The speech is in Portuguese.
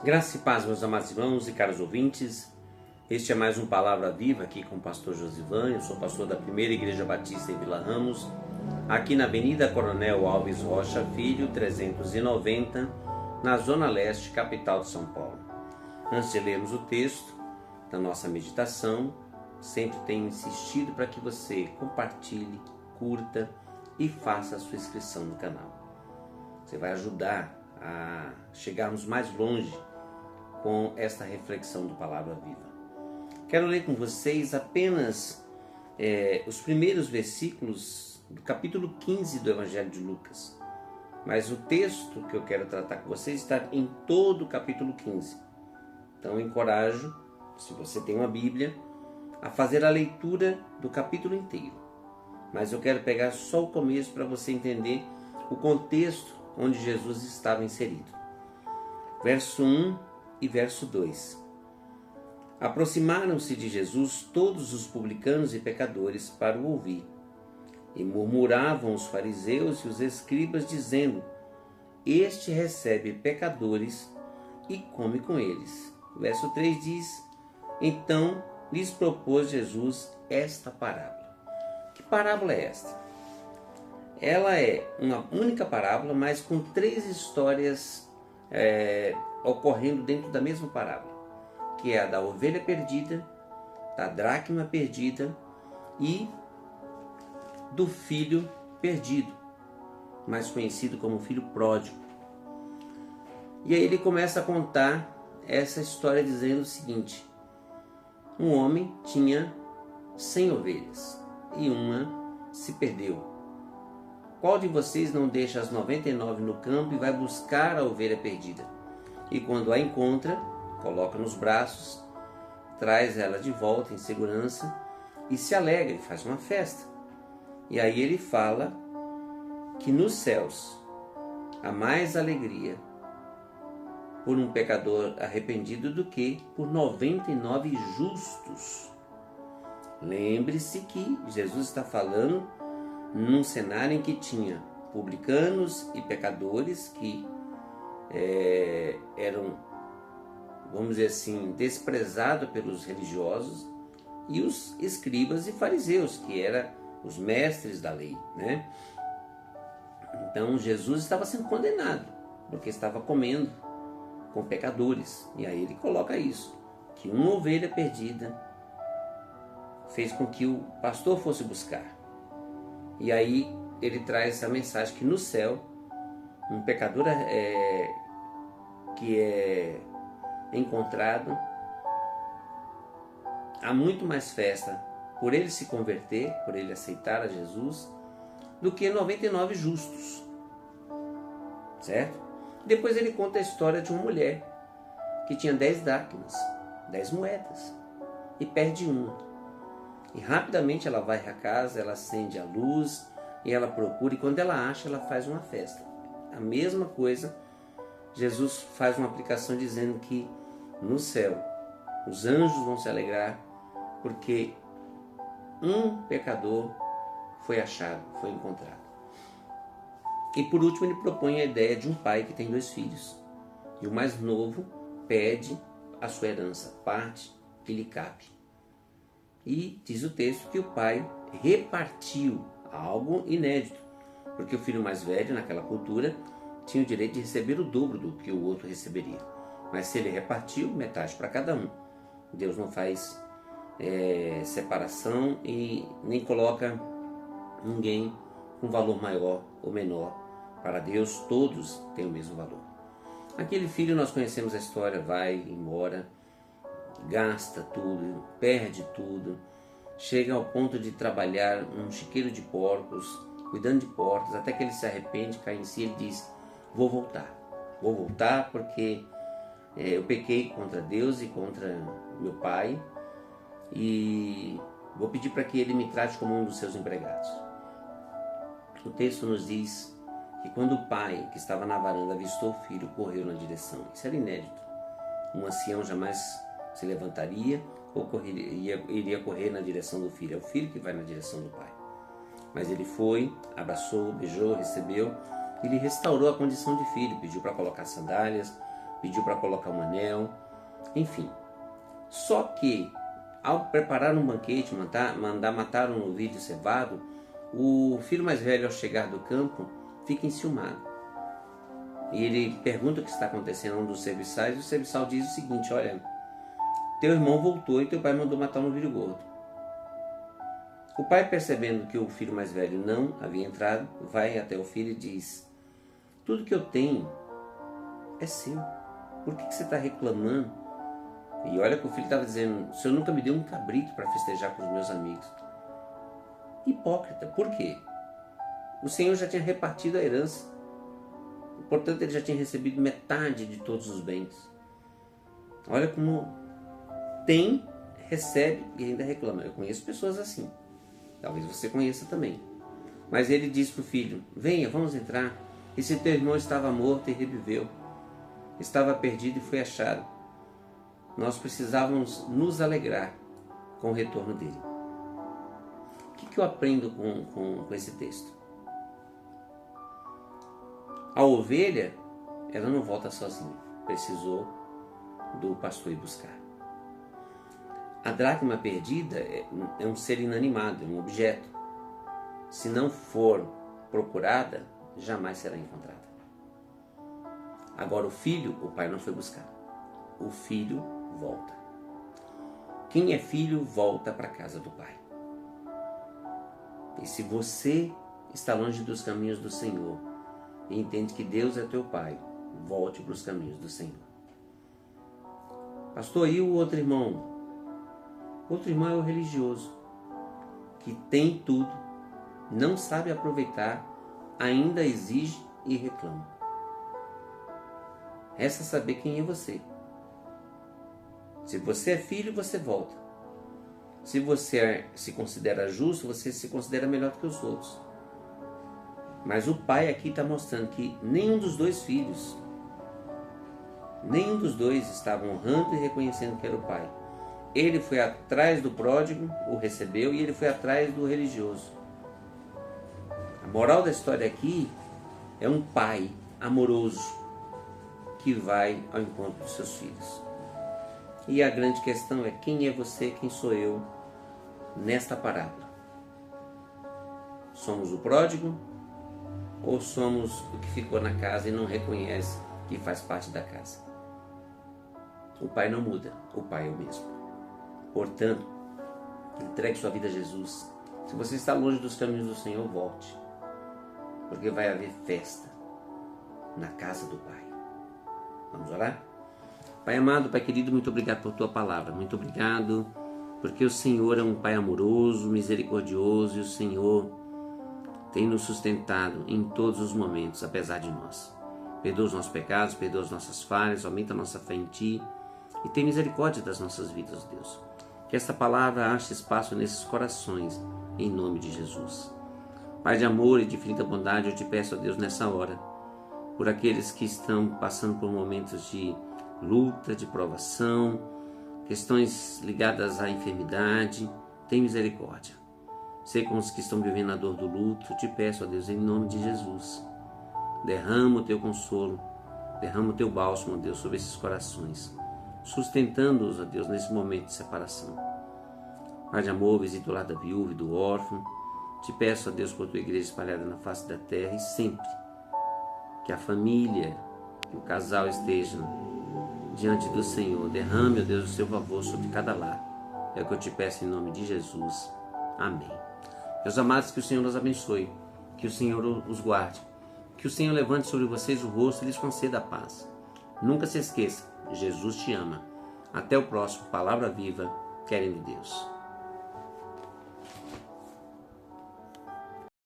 Graça e paz, meus amados irmãos e caros ouvintes. Este é mais um Palavra Viva aqui com o pastor Josivan. Eu sou pastor da Primeira Igreja Batista em Vila Ramos, aqui na Avenida Coronel Alves Rocha Filho, 390, na Zona Leste, capital de São Paulo. Antes de lermos o texto da nossa meditação, sempre tenho insistido para que você compartilhe, curta e faça a sua inscrição no canal. Você vai ajudar a chegarmos mais longe com esta reflexão do Palavra Viva. Quero ler com vocês apenas os primeiros versículos do capítulo 15 do Evangelho de Lucas. Mas o texto que eu quero tratar com vocês está em todo o capítulo 15. Então eu encorajo, se você tem uma Bíblia, a fazer a leitura do capítulo inteiro. Mas eu quero pegar só o começo para você entender o contexto onde Jesus estava inserido. Verso 1 e verso 2. Aproximaram-se de Jesus todos os publicanos e pecadores para o ouvir. E murmuravam os fariseus e os escribas, dizendo: Este recebe pecadores e come com eles. Verso 3 diz: Então lhes propôs Jesus esta parábola. Que parábola é esta? Ela é uma única parábola, mas com três histórias ocorrendo dentro da mesma parábola, que é a da ovelha perdida, da dracma perdida e do filho perdido, mais conhecido como filho pródigo. E aí ele começa a contar essa história dizendo o seguinte: um homem tinha 100 ovelhas e uma se perdeu. Qual de vocês não deixa as 99 no campo e vai buscar a ovelha perdida? E quando a encontra, coloca nos braços, traz ela de volta em segurança e se alegra e faz uma festa. E aí ele fala que nos céus há mais alegria por um pecador arrependido do que por 99 justos. Lembre-se que Jesus está falando num cenário em que tinha publicanos e pecadores que eram, vamos dizer assim, desprezados pelos religiosos, e os escribas e fariseus, que eram os mestres da lei, né? Então Jesus estava sendo condenado, porque estava comendo com pecadores. E aí ele coloca isso, que uma ovelha perdida fez com que o pastor fosse buscar. E aí ele traz essa mensagem que no céu, um pecador que é encontrado, há muito mais festa por ele se converter, por ele aceitar a Jesus, do que 99 justos, certo? Depois ele conta a história de uma mulher que tinha 10 dracmas, 10 moedas, e perde uma. E rapidamente ela vai à casa, ela acende a luz e ela procura, e quando ela acha, ela faz uma festa. A mesma coisa, Jesus faz uma aplicação dizendo que no céu os anjos vão se alegrar porque um pecador foi achado, foi encontrado. E por último ele propõe a ideia de um pai que tem 2 filhos. E o mais novo pede a sua herança, parte que lhe cabe. E diz o texto que o pai repartiu algo inédito, porque o filho mais velho, naquela cultura, tinha o direito de receber o dobro do que o outro receberia. Mas se ele repartiu, metade para cada um. Deus não faz separação e nem coloca ninguém com valor maior ou menor. Para Deus, todos têm o mesmo valor. Aquele filho, nós conhecemos a história, vai embora, gasta tudo, perde tudo, chega ao ponto de trabalhar num chiqueiro de porcos, cuidando de porcos, até que ele se arrepende, cai em si e diz: vou voltar porque eu pequei contra Deus e contra meu pai, e vou pedir para que ele me trate como um dos seus empregados. O texto nos diz que quando o pai, que estava na varanda, avistou o filho, correu na direção. Isso era inédito. Um ancião jamais se levantaria ou iria correr na direção do filho. É o filho que vai na direção do pai. Mas ele foi, abraçou, beijou, recebeu e lhe restaurou a condição de filho. Pediu para colocar sandálias, pediu para colocar um anel, enfim. Só que, ao preparar um banquete, mandar matar um novilho cevado, o filho mais velho, ao chegar do campo, fica enciumado. E ele pergunta o que está acontecendo a um dos serviçais, e o serviçal diz o seguinte: olha, teu irmão voltou e teu pai mandou matar um novilho gordo. O pai, percebendo que o filho mais velho não havia entrado, vai até o filho e diz: tudo que eu tenho é seu. Por que você está reclamando? E olha que o filho estava dizendo: o senhor nunca me deu um cabrito para festejar com os meus amigos. Hipócrita. Por quê? O Senhor já tinha repartido a herança. Portanto, ele já tinha recebido metade de todos os bens. Olha como tem, recebe e ainda reclama. Eu conheço pessoas assim. Talvez você conheça também. Mas ele diz para o filho: venha, vamos entrar. Esse teu irmão estava morto e reviveu. Estava perdido e foi achado. Nós precisávamos nos alegrar com o retorno dele. O que eu aprendo com esse texto? A ovelha, ela não volta sozinha. Precisou do pastor ir buscar. A dracma perdida é um ser inanimado, é um objeto. Se não for procurada, jamais será encontrada. Agora o filho, o pai não foi buscar. O filho volta. Quem é filho volta para a casa do pai. E se você está longe dos caminhos do Senhor e entende que Deus é teu pai, volte para os caminhos do Senhor. Pastor, e o outro irmão? O outro irmão é o religioso, que tem tudo, não sabe aproveitar, ainda exige e reclama. Resta saber quem é você. Se você é filho, você volta. Se você se considera justo, você se considera melhor do que os outros. Mas o pai aqui está mostrando que nenhum dos dois filhos, nenhum dos dois estava honrando e reconhecendo que era o pai. Ele foi atrás do pródigo, o recebeu, e ele foi atrás do religioso. A moral da história aqui é um pai amoroso que vai ao encontro dos seus filhos. E a grande questão é: quem é você, quem sou eu nesta parábola? Somos o pródigo ou somos o que ficou na casa e não reconhece que faz parte da casa? O pai não muda, o pai é o mesmo. Portanto, entregue sua vida a Jesus. Se você está longe dos caminhos do Senhor, volte, porque vai haver festa na casa do Pai. Vamos orar? Pai amado, Pai querido, muito obrigado por tua palavra. Muito obrigado porque o Senhor é um Pai amoroso, misericordioso, e o Senhor tem nos sustentado em todos os momentos, apesar de nós. Perdoa os nossos pecados, perdoa as nossas falhas, aumenta a nossa fé em Ti e tem misericórdia das nossas vidas, Deus. Que esta palavra ache espaço nesses corações, em nome de Jesus. Pai de amor e de infinita bondade, eu te peço, ó Deus, nessa hora, por aqueles que estão passando por momentos de luta, de provação, questões ligadas à enfermidade, tem misericórdia. Sei com os que estão vivendo a dor do luto, te peço, ó Deus, em nome de Jesus, derrama o teu consolo, derrama o teu bálsamo, ó Deus, sobre esses corações, sustentando-os, ó Deus, nesse momento de separação. Pai de amor, visita o lar da viúva e do órfão. Te peço, ó Deus, por tua igreja espalhada na face da terra, e sempre que a família, que o casal estejam diante do Senhor, derrame, ó Deus, o seu favor sobre cada lar. É o que eu te peço em nome de Jesus. Amém. Meus amados, que o Senhor nos abençoe, que o Senhor os guarde, que o Senhor levante sobre vocês o rosto e lhes conceda a paz. Nunca se esqueça, Jesus te ama. Até o próximo Palavra Viva, querendo Deus.